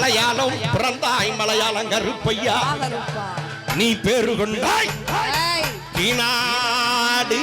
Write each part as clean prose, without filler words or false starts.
மலையாளம் பிறந்தாய் மலையாளம் கருப்பையா நீ பேரு கொண்டாய் நாடு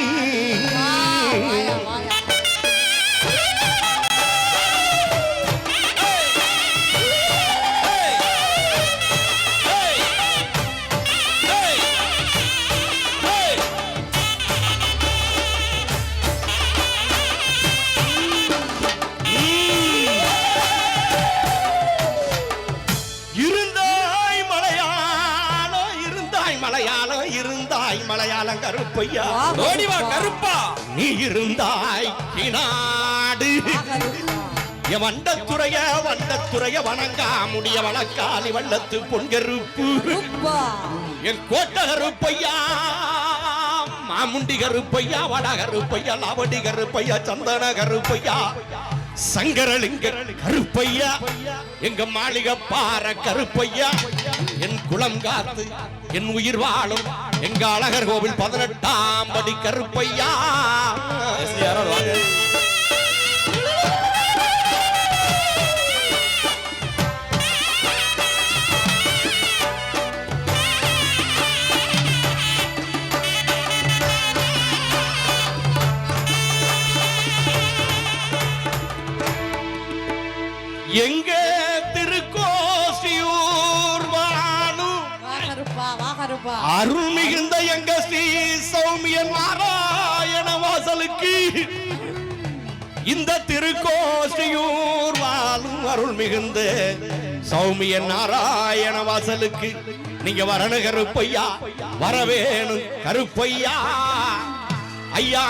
மலையாளம் கருப்பையா ஓடிவா கருப்பா நீ இருந்தாய் நாடு என் வண்டத்துறைய வணங்கா முடிய வழக்காலி வள்ளத்து பொன்கருப்பு என் கோட்ட கருப்பையா மாமுண்டி கருப்பையா வட கருப்பையா லாவடி கருப்பையா சந்தன கருப்பையா சங்கரலிங்க கருப்பையா எங்க மாளிகை பாற கருப்பையா என் குளம் காத்து என் உயிர் வாழும் எங்க அழகர் கோவில் 18ஆம் படி கருப்பையா எங்க திருக்கோசியூர் வானு அருள் மிகுந்த எங்க ஸ்ரீ சௌமிய நாராயண வாசலுக்கு இந்த திருக்கோசியூர் வாழும் அருள் மிகுந்த சௌமிய நாராயண வாசலுக்கு நீங்க வரணும் கருப்பையா வரவேணும் கருப்பையா ஐயா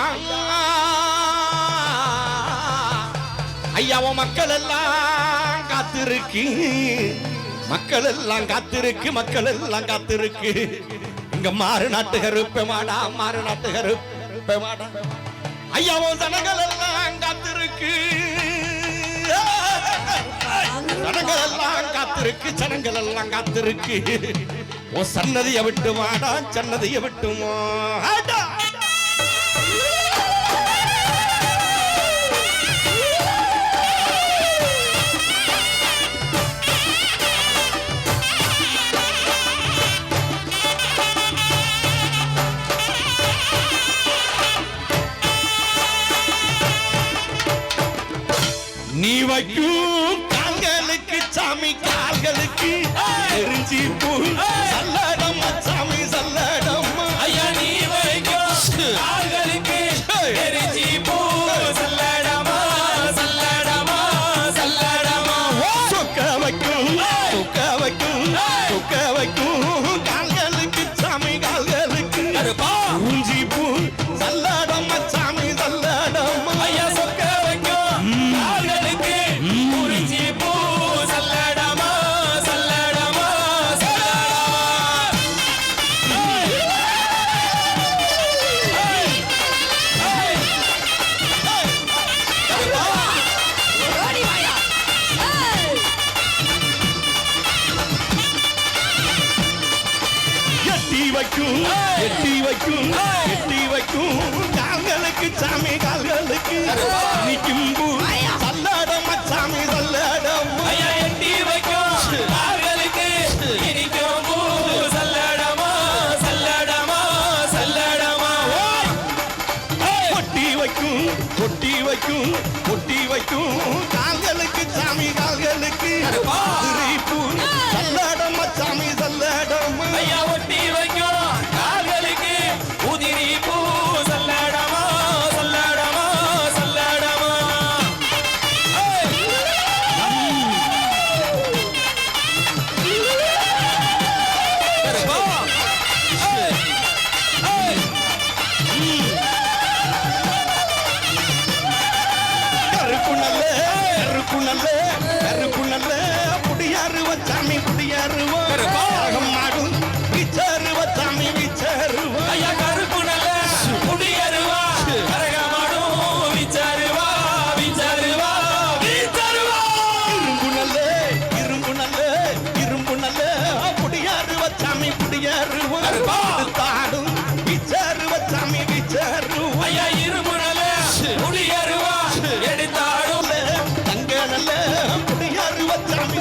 ஐயாவோ மக்கள் எல்லாம் காத்திருக்கு மக்கள் எல்லாம் காத்திருக்கு இங்க மாறு நாட்டு கருப்ப மாடா ஐயாவோ ஜனங்கள் எல்லாம் காத்திருக்கு ஜனங்கள் எல்லாம் காத்திருக்கு ஓ சன்னதியை விட்டு மாடா சன்னதியை விட்டுமா நீ வைக்கும் கால்களுக்கு சாமி கால்களுக்கு எரிஞ்சி பூ சல்லடம் சாமி சல்லடம் ஐயா நீ வைக்கும் கால்களுக்கு எரிஞ்சி பூ சல்லடமா சல்லடமா சல்லடமா சொக்க வைக்கும் கால்களுக்கு சாமி கால்களுக்கு ஊஞ்சி பூ சல்லடம் சாமி சல்லடம் ஐயா சொக்க எட்டி வைக்கும் கால்களுக்கு சாமி கால்களுக்கு நிக்கும் பூ சல்லடம் சாமி சல்லடம் ஐயா எட்டி வைக்கும் கால்களுக்கு நிக்கும் பூ சல்லடமா சல்லடமா சல்லடமா ஒட்டி வைக்கும் கால்களுக்கு சாமி கால்களுக்கு பூ சல்லடம் சாமி சல்லடம் ஐயா ஒட்டி வைக்கும்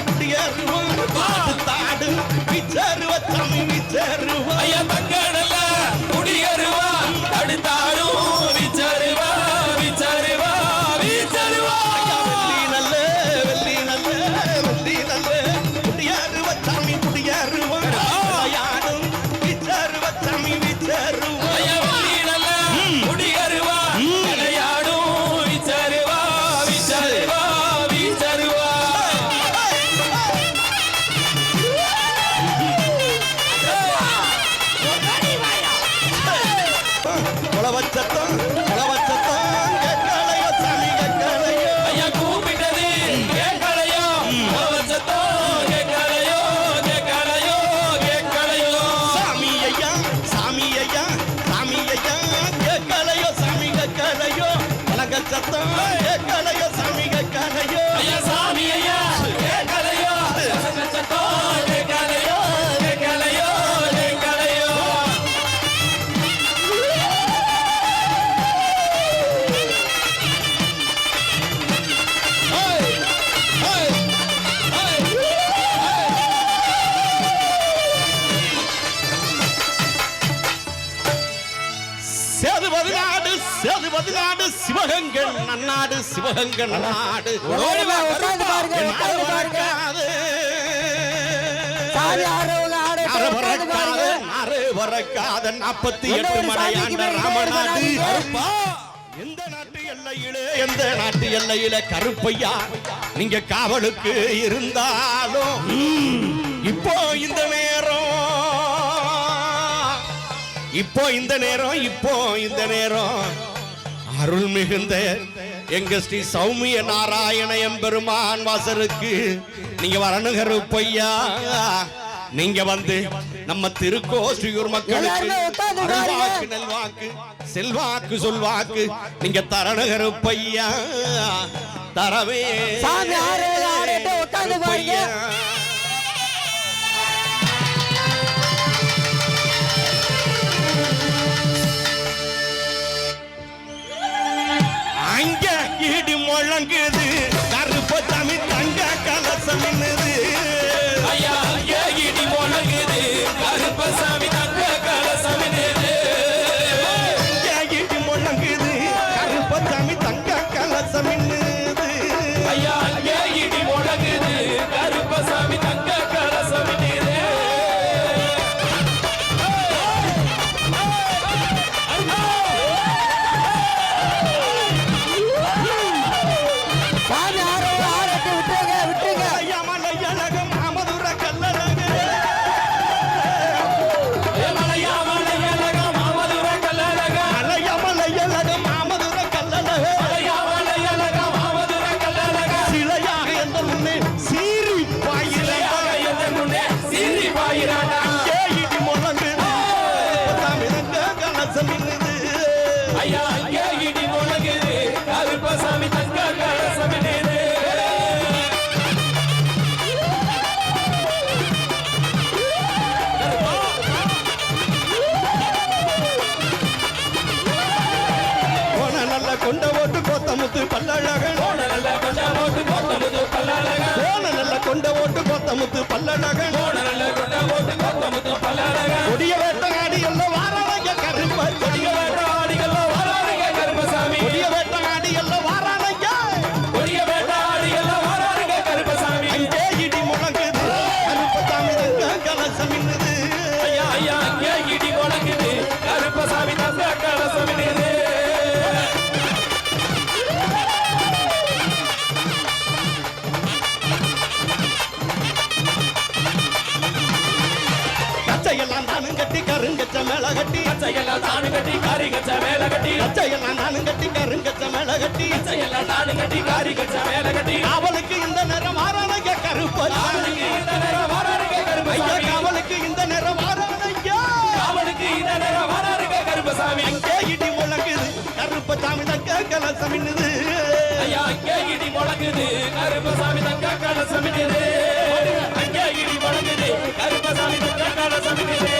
குடியேறுவா பதினாடு சிவகங்கள் நன்னாடு சிவகங்கள் நாடு வரக்காத 48 மலையாண்ட ராமநாடு எந்த நாட்டு எல்லையில கருப்பையா நீங்க காவலுக்கு இருந்தாலும் இப்போ இந்த நேரம் அருள் மிகுந்த எங்க ஸ்ரீ சௌமிய நாராயண எம்பெருமான் வாசருக்கு நீங்க வரணும் கருப்பையா. நீங்க வந்து நம்ம திருக்கோஷ்டியூர் மக்களுக்கு நல்வாக்கு செல்வாக்கு சொல்வாக்கு நீங்க தரண கருப்பையா தரவே கருப்பையா. அங்க இடி முழங்குது கருப்ப தமிழ் தங்க கலசம் என்னது ஐயா அங்க இடி முழங்குது கருப்பசாமி தங்க கலசம் என்னது இடி முழங்குது கருப்ப தமிழ் தங்க கலசம் என்னது ஐயா அங்க இடி முழங்குது கருப்பசாமி தங்க கலசம் என்னது ஐயா அங்கே இடி முழங்குது கருப்பசாமி தங்க கலசம் என்னது நல்ல கொண்ட ஓட்டு கோத்தமுத்து பல்லழகன் நல்ல கொண்ட ஓட்டு கோத்தமுத்து பல்லழகன் நல்ல கொண்ட ஓட்டு கோத்தமுத்து பல்லழகன் நல்ல கொண்ட ஓட்டு கோத்தமுத்து பல்லழகன் கொடிய வேட்டகாடி எல்லாம் வாராளைய கருப்ப கொடிய வேட்டாடிகள் வாராளைய கருப்பசாமி கொடிய வேட்டகாடி எல்லாம் வாராளைய கொடிய வேட்டாடிகள் வாராளைய கருப்பசாமி அங்கே இடி முழங்குது கருப்பசாமி தங்க கலசம் என்னது ஐயா ஐயா அங்கே இடி முழங்குது கருப்பசாமி தங்க கலசம் என்னது கச்சையெல்லாம் தானும் கட்டி கருங்கச்ச மேல கட்டி கச்சையெல்லாம் தானு கட்டி காரி கச்ச மேல கட்டி கச்சையெல்லாம் தானும் கட்டி கருங்கச்ச மேல கட்டி கச்சையெல்லாம் தானு கட்டி காரி கச்ச மேல கட்டி அவளுக்கு இந்த நேரம் வாராளைய கருப்பசாமி அவனுக்கு இந்த நேரம் வாராளைய கருப்பசாமி அவளுக்கு இந்த நேரம் வாராளைய அவனுக்கு இந்த நேரம் வாராளைய கருப்பசாமி அங்கே இடி முழங்குது கருப்பசாமி தங்க கலசம் என்னது ஐயா அங்கே இடி முழங்குது கருப்பசாமி தங்க கலசம் என்னது அங்கே இடி முழங்குது கருப்பசாமி தங்க கலசம் என்னது